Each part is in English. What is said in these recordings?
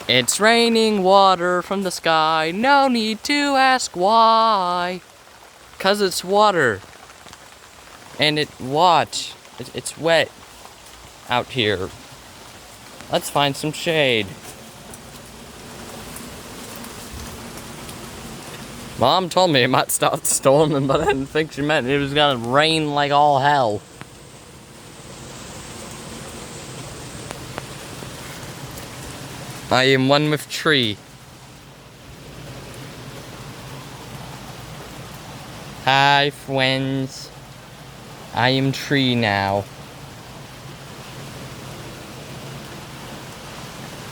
It's raining water from the sky, no need to ask why. 'Cause it's water. And watch, it's wet out here. Let's find some shade. Mom told me it might start storming, but I didn't think she meant it was gonna rain like all hell. I am one with tree. Hi, friends. I am tree now.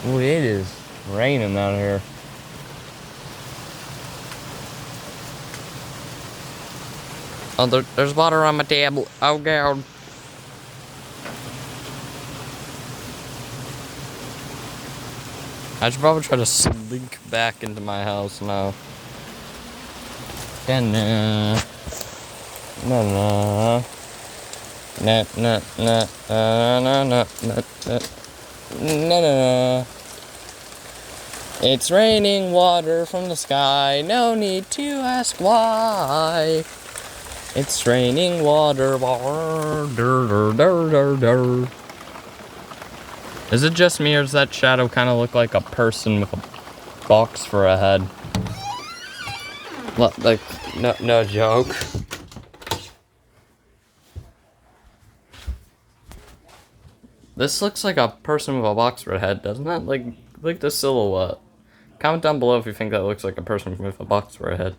Ooh, it is raining out here. Oh, there's water on my tablet. Oh, God. I should probably try to slink back into my house now. Na na na na na na na na. It's raining water from the sky, no need to ask why. It's raining water. Is it just me, or does that shadow kind of look like a person with a box for a head? Like, no joke. This looks like a person with a box for a head, doesn't it? Like the silhouette. Comment down below if you think that looks like a person with a box for a head.